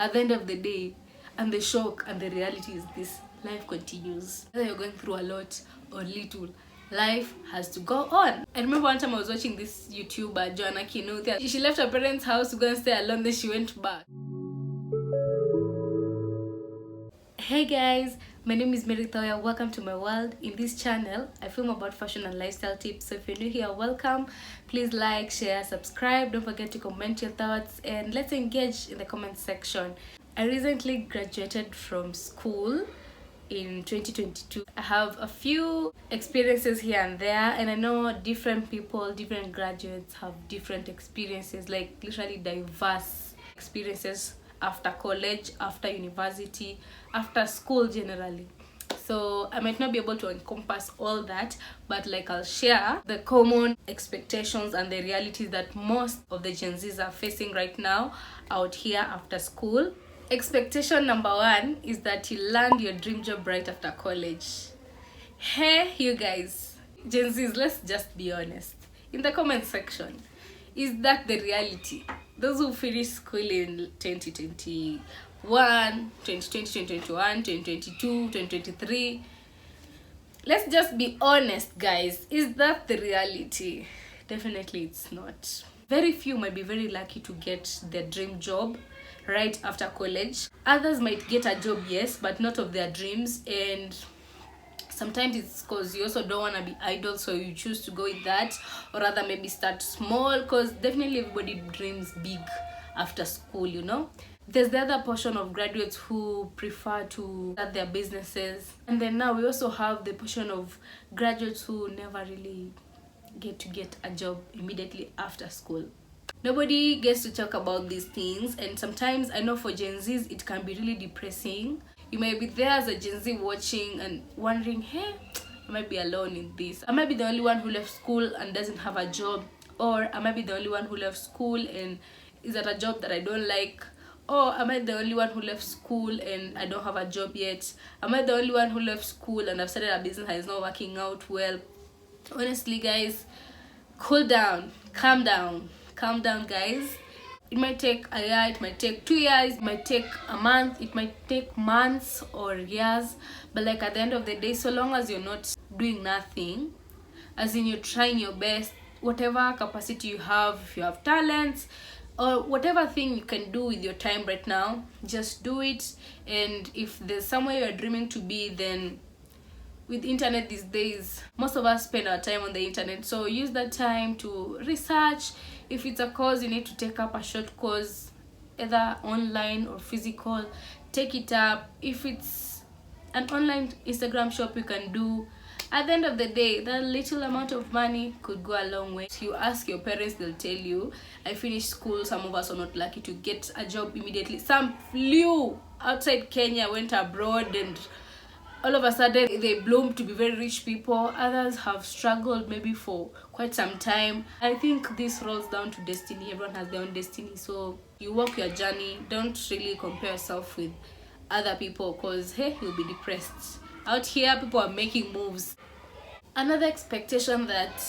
at the end of the day, and the shock and the reality is this: life continues. Whether you're going through a lot or little, life has to go on. I remember one time I was watching this YouTuber, Joanna Kinuthia. She left her parents' house to go and stay alone, then she went back. Hey guys, my name is Mary Thoya. Welcome to my world. In this channel, I film about fashion and lifestyle tips. So if you're new here, welcome. Please like, share, subscribe. Don't forget to comment your thoughts and let's engage in the comment section. I recently graduated from school in 2022. I have a few experiences here and there, and I know different people, different graduates have different experiences, like literally diverse experiences after college, after university, after school generally. So I might not be able to encompass all that, but like I'll share the common expectations and the realities that most of the Gen Zs are facing right now out here after school. Expectation number one is that you land your dream job right after college. Hey, you guys, Gen Zs, let's just be honest. In the comment section, is that the reality? Those who finish school in 2021, 2022, 2023, let's just be honest, guys. Is that the reality? Definitely it's not. Very few might be very lucky to get their dream job right after college. Others might get a job, yes, but not of their dreams, and sometimes it's because you also don't want to be idle, so you choose to go with that, or rather maybe start small, because definitely everybody dreams big after school, you know. There's the other portion of graduates who prefer to start their businesses, and then now we also have the portion of graduates who never really get a job immediately after school. Nobody gets to talk about these things, and sometimes I know for Gen Zs it can be really depressing. You might be there as a Gen Z watching and wondering, hey, I might be alone in this. I might be the only one who left school and doesn't have a job, or I might be the only one who left school and is at a job that I don't like, or I might be the only one who left school and I don't have a job yet. I might be the only one who left school and I've started a business that is not working out well. Honestly, guys, cool down, calm down, guys. It might take a year, it might take 2 years, it might take a month, it might take months or years, but like at the end of the day, so long as you're not doing nothing, as in you're trying your best, whatever capacity you have, if you have talents or whatever thing you can do with your time right now, just do it. And if there's somewhere you're dreaming to be, then with internet these days, most of us spend our time on the internet, so use that time to research. If it's a course you need to take up, a short course, either online or physical, take it up. If it's an online Instagram shop you can do, at the end of the day, that little amount of money could go a long way. If you ask your parents, they'll tell you, I finished school. Some of us are not lucky to get a job immediately. Some flew outside Kenya, went abroad, and all of a sudden they bloom to be very rich people. Others have struggled maybe for quite some time. I think this rolls down to destiny. Everyone has their own destiny, so you walk your journey. Don't really compare yourself with other people, because hey, you'll be depressed. Out here people are making moves. Another expectation that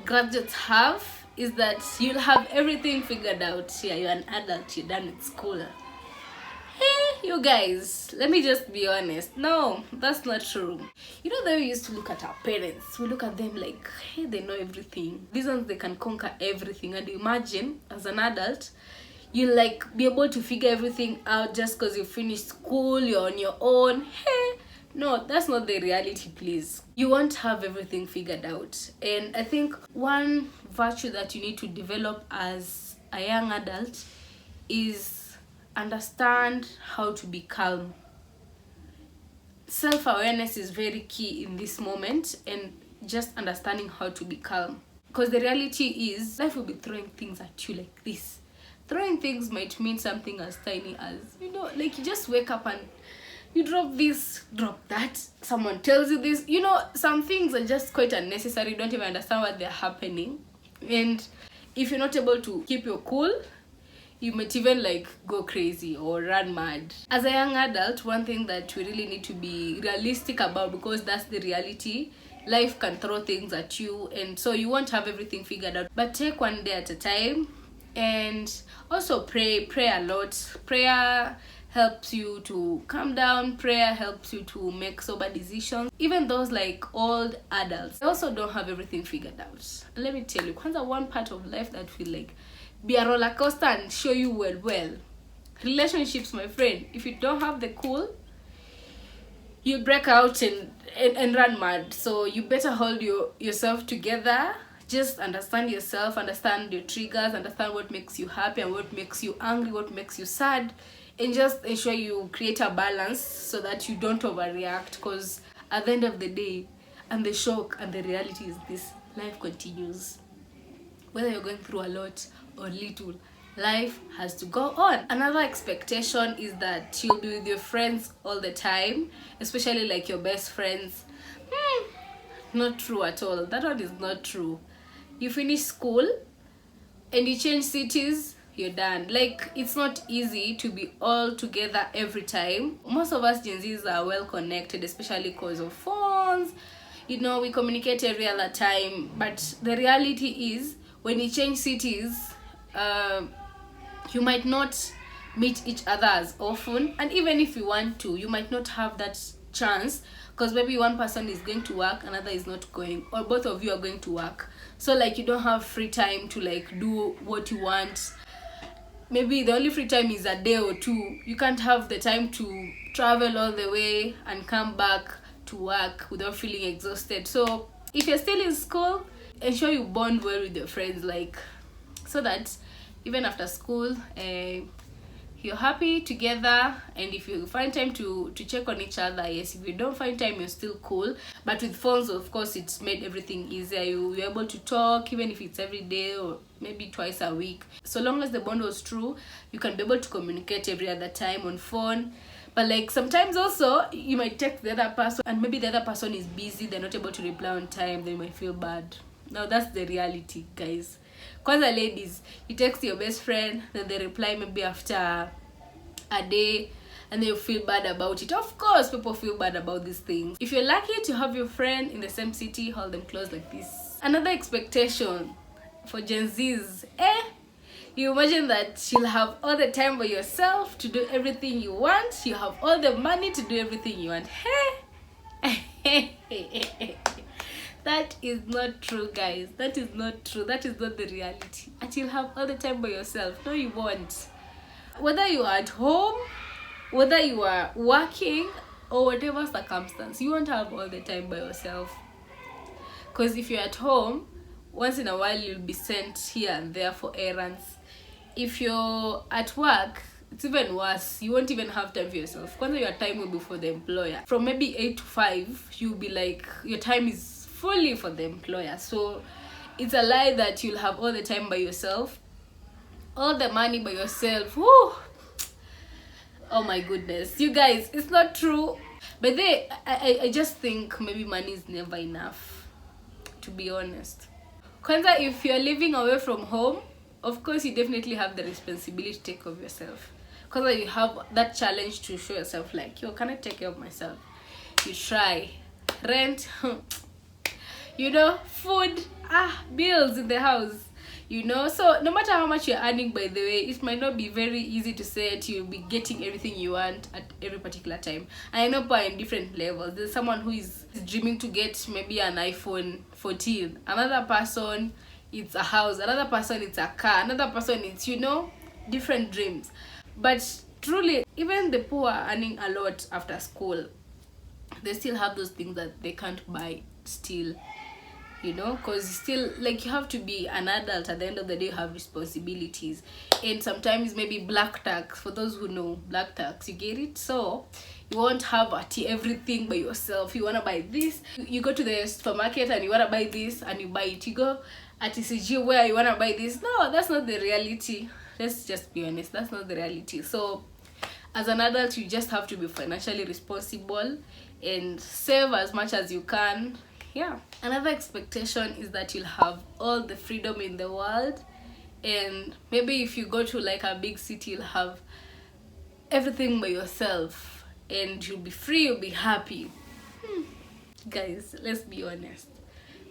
graduates have is that you'll have everything figured out. Yeah, you're an adult, you're done with school. Hey, you guys, let me just be honest. No, that's not true. You know, that we used to look at our parents. We look at them like, hey, they know everything. These ones, they can conquer everything. And imagine, as an adult, you like be able to figure everything out just because you finished school, you're on your own. Hey, no, that's not the reality, please. You won't have everything figured out. And I think one virtue that you need to develop as a young adult is understand how to be calm. Self-awareness is very key in this moment, and just understanding how to be calm, because the reality is life will be throwing things at you like this. Throwing things might mean something as tiny as, you know, like you just wake up and you drop this, drop that, someone tells you this, you know, some things are just quite unnecessary. You don't even understand why they're happening, and if you're not able to keep your cool, you might even like go crazy or run mad. As a young adult, one thing that we really need to be realistic about, because that's the reality, life can throw things at you, and so you won't have everything figured out, but take one day at a time. And also pray a lot. Prayer helps you to calm down. Prayer helps you to make sober decisions. Even those like old adults, they also don't have everything figured out. And let me tell you, kwanza, one part of life that will like be a roller coaster and show you well, relationships, my friend. If you don't have the cool, you break out and run mad. So you better hold yourself together. Just understand yourself, understand your triggers, understand what makes you happy and what makes you angry, what makes you sad, and just ensure you create a balance so that you don't overreact. Because at the end of the day, and the shock and the reality is this: life continues. Whether you're going through a lot or little, life has to go on. Another expectation is that you'll be with your friends all the time, especially like your best friends. Not true at all. That one is not true. You finish school and you change cities, you're done. Like, it's not easy to be all together every time. Most of us Gen Zs are well connected, especially because of phones. You know, we communicate every other time. But the reality is, when you change cities, you might not meet each other as often. And even if you want to, you might not have that chance, because maybe one person is going to work, another is not going, or both of you are going to work. So like, you don't have free time to like do what you want. Maybe the only free time is a day or two. You can't have the time to travel all the way and come back to work without feeling exhausted. So if you're still in school, ensure you bond well with your friends, like, so that even after school, you're happy together. And if you find time to check on each other, yes. If you don't find time, you're still cool. But with phones, of course, it's made everything easier. You're able to talk, even if it's every day or maybe twice a week. So long as the bond was true, you can be able to communicate every other time on phone. But like, sometimes also you might text the other person and maybe the other person is busy, they're not able to reply on time, they might feel bad. Now that's the reality, guys. Kwanza ladies, you text your best friend, then they reply maybe after a day, and then you feel bad about it. Of course, people feel bad about these things. If you're lucky to have your friend in the same city, hold them close like this. Another expectation for Gen Zs, you imagine that you'll have all the time by yourself to do everything you want. You have all the money to do everything you want. That is not true, guys. That is not true. That is not the reality. And you'll have all the time by yourself. No, you won't. Whether you are at home, whether you are working, or whatever circumstance, you won't have all the time by yourself. Because if you're at home, once in a while you'll be sent here and there for errands. If you're at work, it's even worse. You won't even have time for yourself. When your time will be for the employer. From maybe 8 to 5, you'll be like, your time is fully for the employer. So it's a lie that you'll have all the time by yourself, all the money by yourself. Woo! Oh my goodness, you guys, it's not true. But I just think maybe money is never enough, to be honest. Kwanza, if you're living away from home, of course you definitely have the responsibility to take care of yourself. Because you have that challenge to show yourself like, yo, can I take care of myself? You try. Rent, you know, food, bills in the house, you know. So no matter how much you're earning, by the way, it might not be very easy to say that you'll be getting everything you want at every particular time. And I know people are in different levels. There's someone who is dreaming to get maybe an iPhone 14. Another person, it's a house. Another person, it's a car. Another person, it's, you know, different dreams. But truly, even the poor are earning a lot after school. They still have those things that they can't buy still, you know, because still, like, you have to be an adult. At the end of the day, you have responsibilities. And sometimes maybe black tax, for those who know black tax, you get it. So you won't have everything by yourself. You want to buy this, you go to the supermarket and you want to buy this and you buy it. You go at TCG where you want to buy this. No, that's not the reality. Let's just be honest, that's not the reality. So as an adult, you just have to be financially responsible and save as much as you can. Yeah. Another expectation is that you'll have all the freedom in the world, and maybe if you go to like a big city, you'll have everything by yourself and you'll be free, you'll be happy. Guys, let's be honest.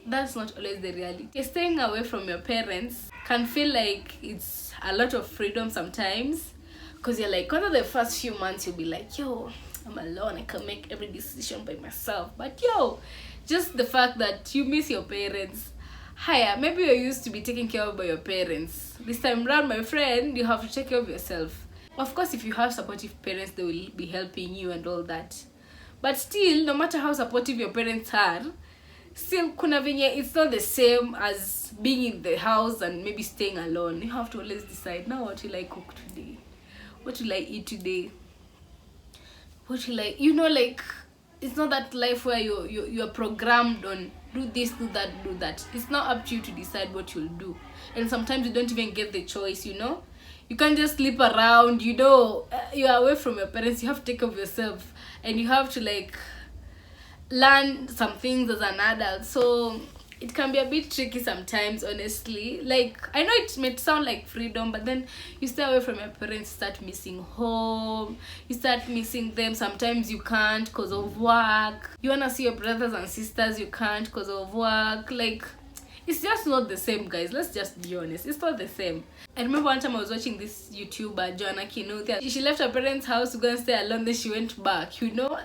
that's not always the reality. Staying away from your parents can feel like it's a lot of freedom sometimes, because you're like, one of the first few months you'll be like, yo, I'm alone, I can make every decision by myself. But yo, just the fact that you miss your parents. Hiya, maybe you're used to be taken care of by your parents. This time around, my friend, you have to take care of yourself. Of course, if you have supportive parents, they will be helping you and all that. But still, no matter how supportive your parents are, still kuna venye it's not the same as being in the house and maybe staying alone. You have to always decide, now what will I cook today? What will I eat today? What will I, like, it's not that life where you're programmed on do this, do that, do that. It's not up to you to decide what you'll do. And sometimes you don't even get the choice, you can't just sleep around, you're away from your parents. You have to take care of yourself, and you have to like learn some things as an adult. So it can be a bit tricky sometimes, honestly. Like, I know it may sound like freedom, but then you stay away from your parents, start missing home, you start missing them. Sometimes you can't because of work. You want to see your brothers and sisters, you can't because of work. Like, it's just not the same, guys. Let's just be honest, it's not the same. I remember one time I was watching this YouTuber, Joanna Kinuthia. She left her parents' house to go and stay alone, then she went back,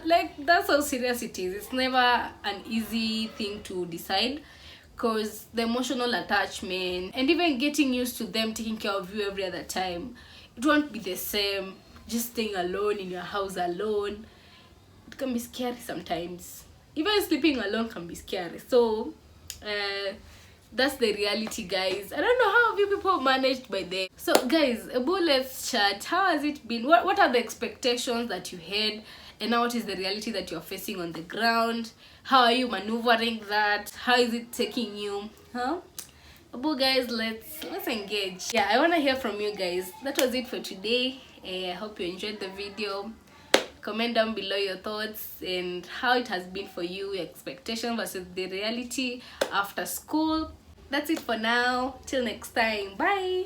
like, that's how serious it is. It's never an easy thing to decide, because the emotional attachment and even getting used to them taking care of you every other time, it won't be the same. Just staying alone in your house alone, it can be scary sometimes. Even sleeping alone can be scary. So that's the reality, guys. I don't know how have you people managed by then. So guys, let's chat. How has it been? What are the expectations that you had, and now what is the reality that you're facing on the ground? How are you maneuvering that? How is it taking you? Guys, let's engage. Yeah, I want to hear from you guys. That was it for today. I hope you enjoyed the video. Comment down below your thoughts and how it has been for you, your expectation versus the reality after school. That's it for now. Till next time. Bye.